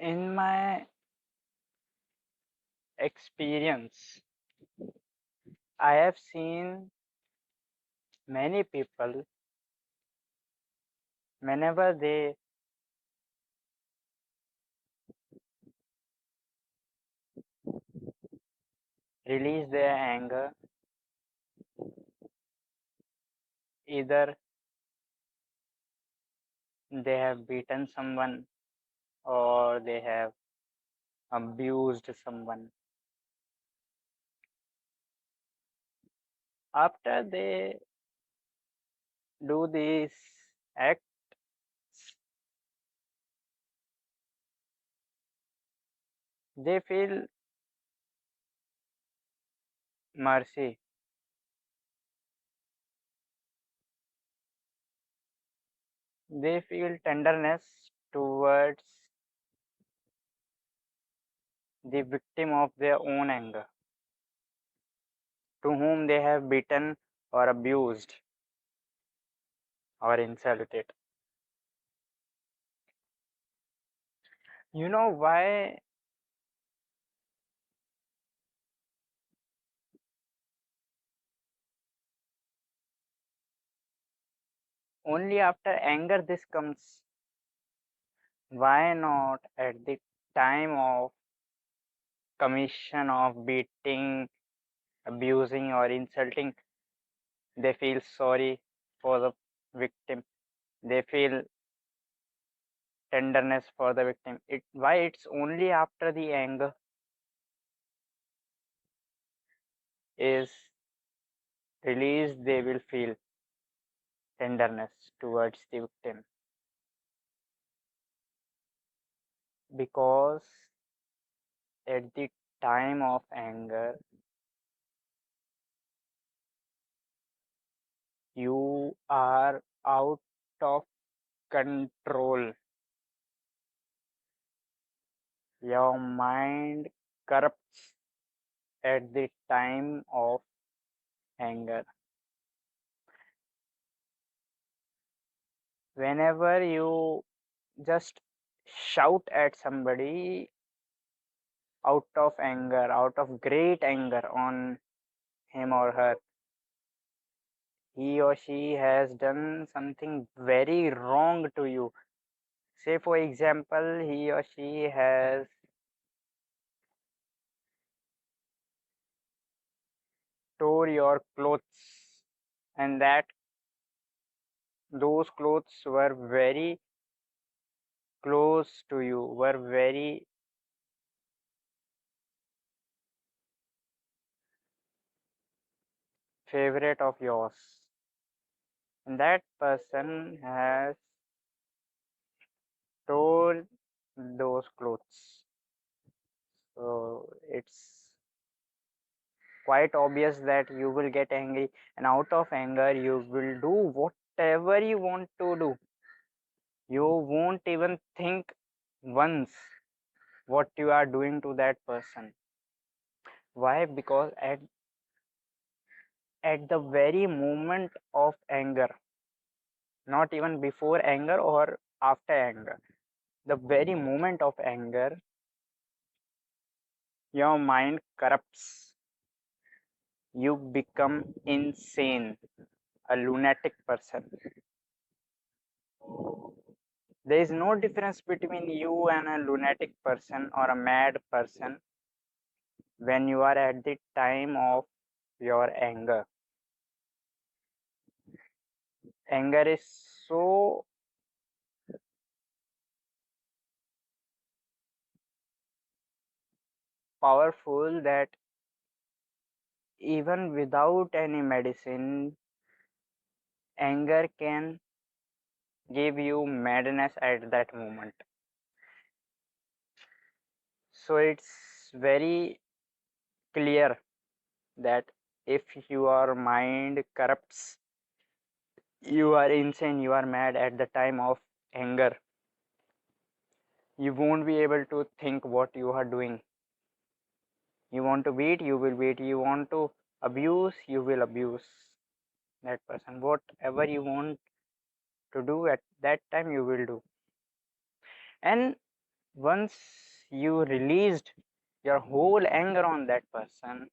In my experience, I have seen many people whenever they release their anger, either they have beaten someone or they have abused someone. After they do this act, they feel mercy. They feel tenderness towards the victim of their own anger, to whom they have beaten or abused or insulted. You know why only after anger this comes? Why not at the time of commission of beating, abusing, or insulting? They feel sorry for the victim. They feel tenderness for the victim. Why it's only after the anger is released they will feel tenderness towards the victim, because at the time of anger you are out of control. Your mind corrupts at the time of anger. Whenever you just shout at somebody out of anger, out of great anger on him or her, he or she has done something very wrong to you. Say, for example, he or she has tore your clothes, and that those clothes were very close to you, were very favorite of yours, and that person has tore those clothes. So it's quite obvious that you will get angry, and out of anger you will do whatever you want to do. You won't even think once what you are doing to that person. Why? Because at the very moment of anger, not even before anger or after anger, the very moment of anger, your mind corrupts. You become insane, a lunatic person. There is no difference between you and a lunatic person or a mad person when you are at the time of your anger. Anger is so powerful that even without any medicine, anger can give you madness at that moment. So it's very clear that if your mind corrupts, you are insane, you are mad at the time of anger, you won't be able to think what you are doing. You want to beat, you will beat. You want to abuse, you will abuse that person. Whatever you want to do at that time, you will do. And Once you released your whole anger on that person,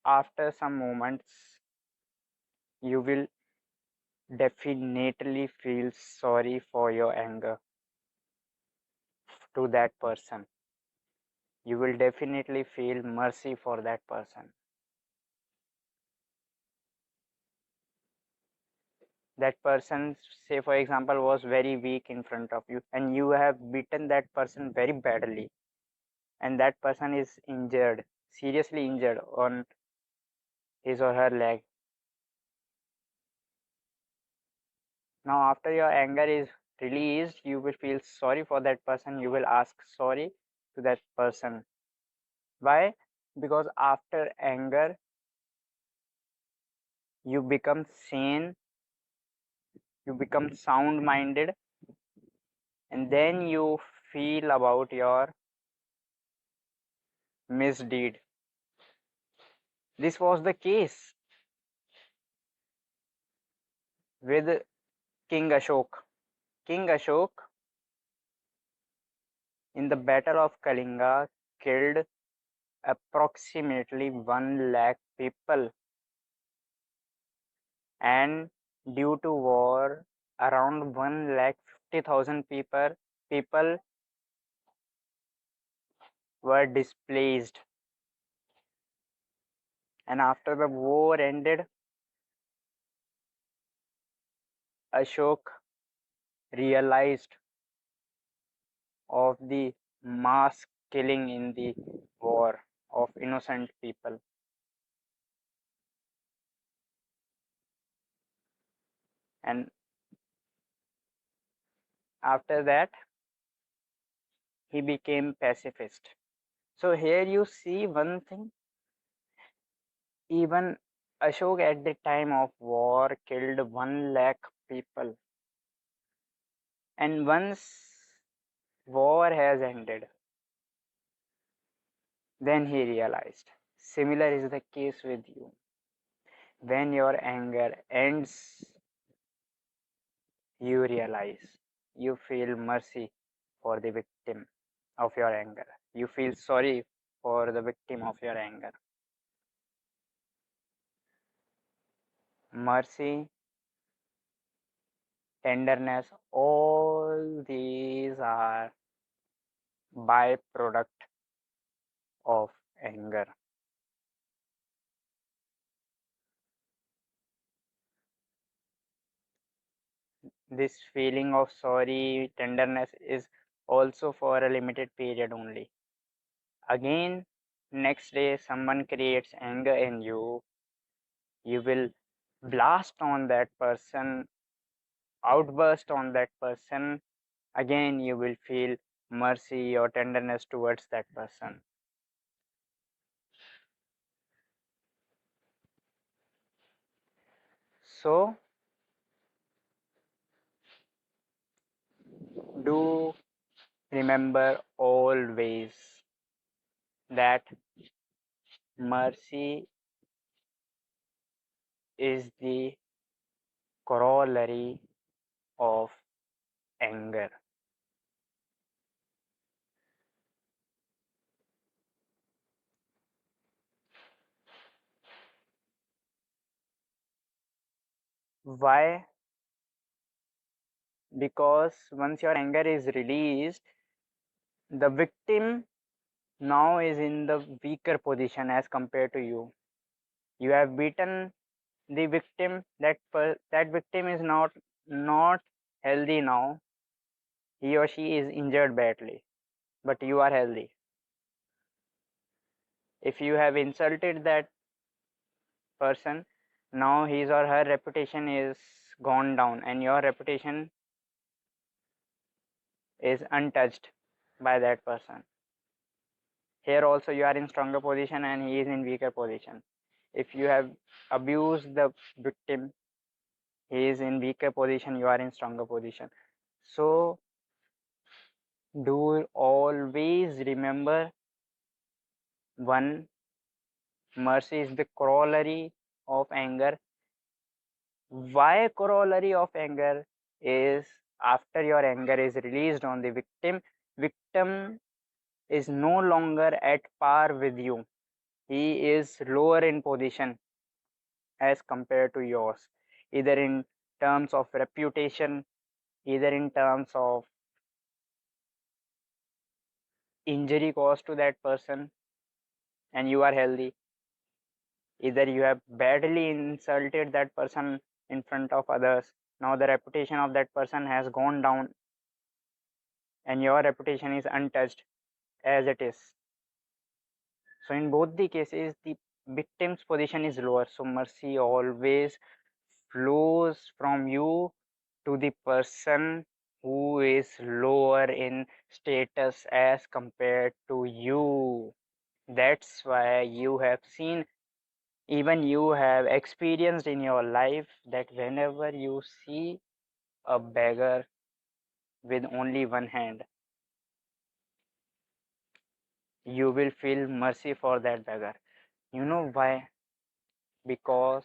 after some moments, you will definitely feel sorry for your anger to that person. You will definitely feel mercy for that person. That person, say for example, was very weak in front of you, and you have beaten that person very badly, and that person is injured, seriously injured on his or her leg. Now, after your anger is released, you will feel sorry for that person. You will ask sorry to that person. Why? Because after anger, you become sane, you become sound minded, and then you feel about your misdeed. This was the case with King Ashok. King Ashok, in the Battle of Kalinga, killed approximately 1 lakh people, and due to war, around 1 lakh 50,000 people were displaced. And after the war ended, Ashok realized of the mass killing in the war of innocent people. And after that, he became pacifist. So here you see one thing, even Ashok at the time of war killed 1 lakh people. And once war has ended, then he realized. Similar is the case with you. When your anger ends, you realize, you feel mercy for the victim of your anger. You feel sorry for the victim of your anger. Mercy, tenderness, all these are byproduct of anger. This feeling of sorry, tenderness is also for a limited period only. Again, next day someone creates anger in you, you will blast on that person, outburst on that person. Again, you will feel mercy or tenderness towards that person. So, do remember always that mercy is the corollary of anger. Why? Because once your anger is released, the victim now is in the weaker position as compared to you. You have beaten the victim. That victim is not healthy now. He or she is injured badly, but you are healthy. If you have insulted that person, now his or her reputation is gone down, and your reputation is untouched by that person. Here also you are in stronger position and he is in weaker position. If you have abused the victim, he is in weaker position, you are in stronger position. So do always remember, one, mercy is the corollary of anger. Why corollary of anger? Is after your anger is released on the victim, Victim is no longer at par with you. He is lower in position as compared to yours, either in terms of reputation, either in terms of injury caused to that person, and you are healthy. Either you have badly insulted that person in front of others. Now the reputation of that person has gone down, and your reputation is untouched as it is. So in both the cases, the victim's position is lower. So mercy always flows from you to the person who is lower in status as compared to you. That's why you have seen, even you have experienced in your life, that whenever you see a beggar with only one hand, you will feel mercy for that beggar. You know why? Because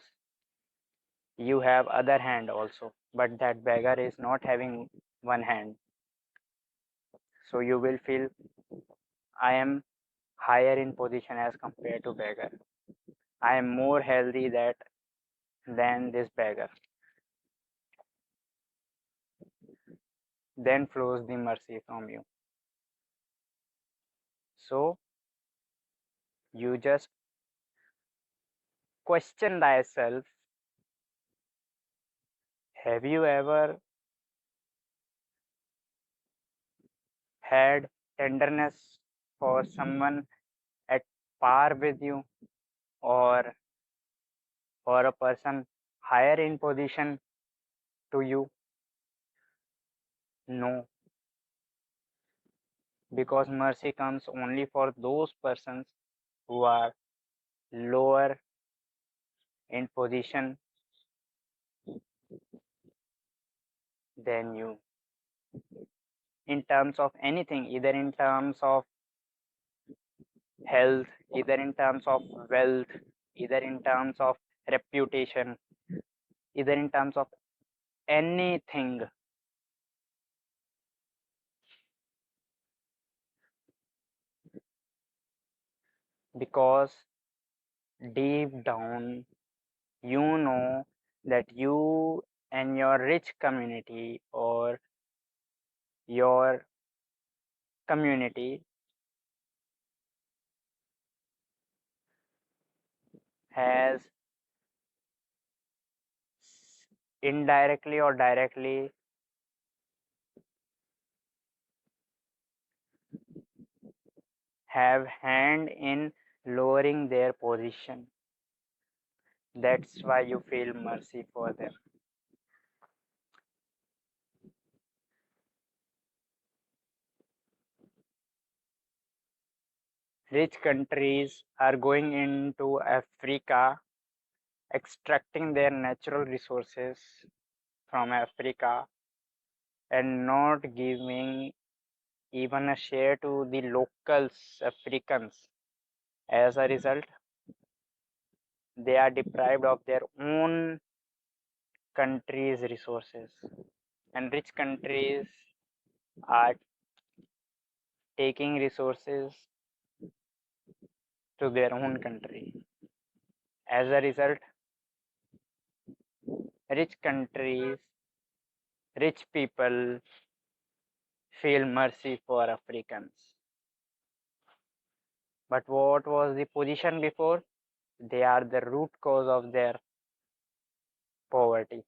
you have other hand also, but that beggar is not having one hand. So you will feel, I am higher in position as compared to beggar. I am more healthy that than this beggar. Then flows the mercy from you. So you just question thyself, have you ever had tenderness for someone at par with you, or for a person higher in position to you? No, because mercy comes only for those persons who are lower in position than you, in terms of anything, either in terms of health, either in terms of wealth, either in terms of reputation, either in terms of anything. Because deep down you know that you and your rich community, or your community, has indirectly or directly have hand in lowering their position. That's why you feel mercy for them. Rich countries are going into Africa, extracting their natural resources from Africa, and not giving even a share to the locals, Africans. As a result, they are deprived of their own country's resources, and rich countries are taking resources to their own country. As a result, rich countries, rich people feel mercy for Africans. But what was the position before? They are the root cause of their poverty.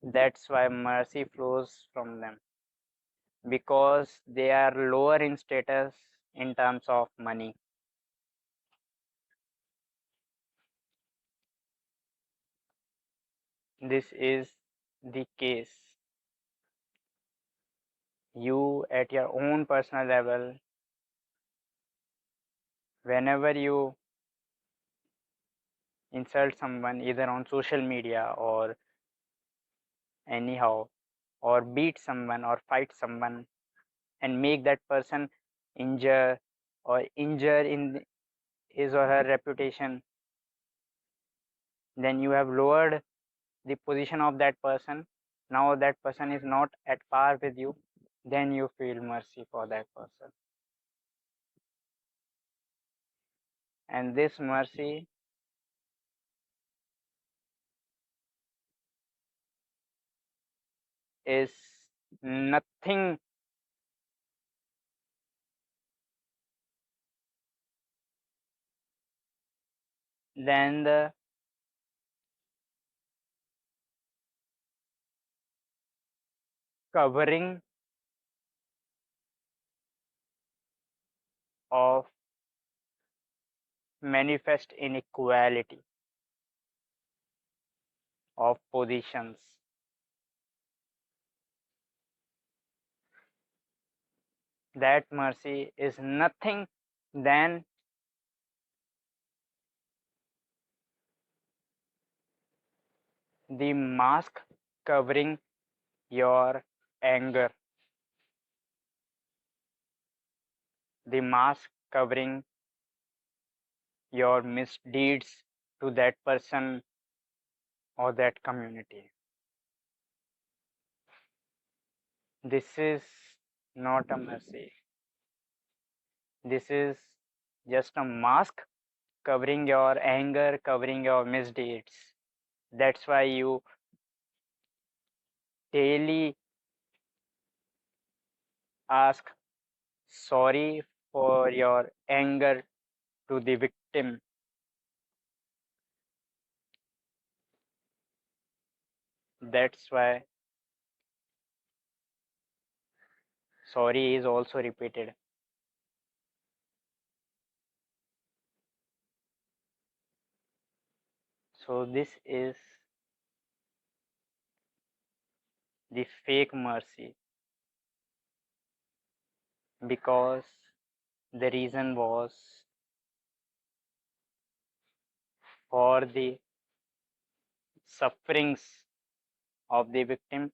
That's why mercy flows from them, because they are lower in status in terms of money. This is the case. You, at your own personal level, whenever you insult someone either on social media or anyhow, or beat someone or fight someone and make that person injure or injure in his or her reputation, then you have lowered the position of that person. Now that person is not at par with you. then you feel mercy for that person. And this mercy is nothing than the covering of manifest inequality of positions. That mercy is nothing than the mask covering your anger, the mask covering your misdeeds to that person or that community. This is not a mercy. This is just a mask covering your anger, covering your misdeeds. That's why you daily ask sorry for your anger to the victim. That's why sorry is also repeated. So, this is the fake mercy because the reason was for the sufferings of the victim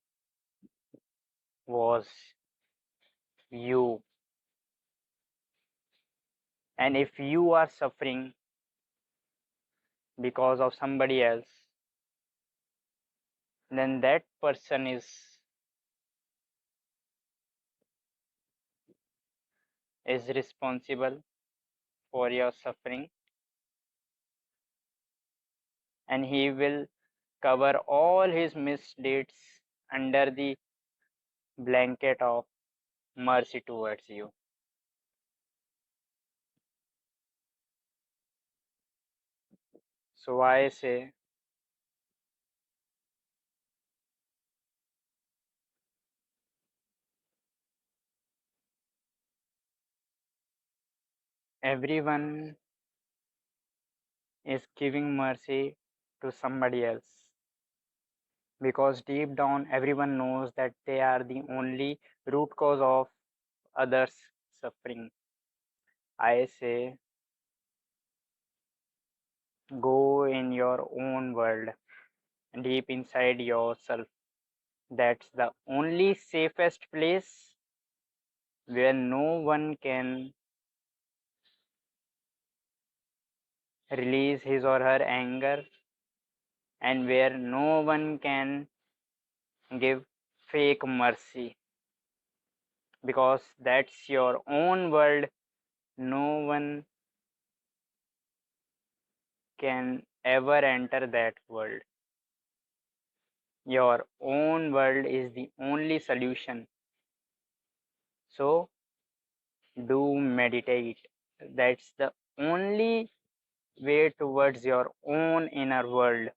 was you. And if you are suffering because of somebody else, then that person is responsible for your suffering, and he will cover all his misdeeds under the blanket of mercy towards you. So I say everyone is giving mercy to somebody else because deep down everyone knows that they are the only root cause of others' suffering. I say go in your own world, deep inside yourself. That's the only safest place where no one can release his or her anger and where no one can give fake mercy because that's your own world. No one can ever enter that world. Your own world is the only solution. So do meditate. That's the only way towards your own inner world.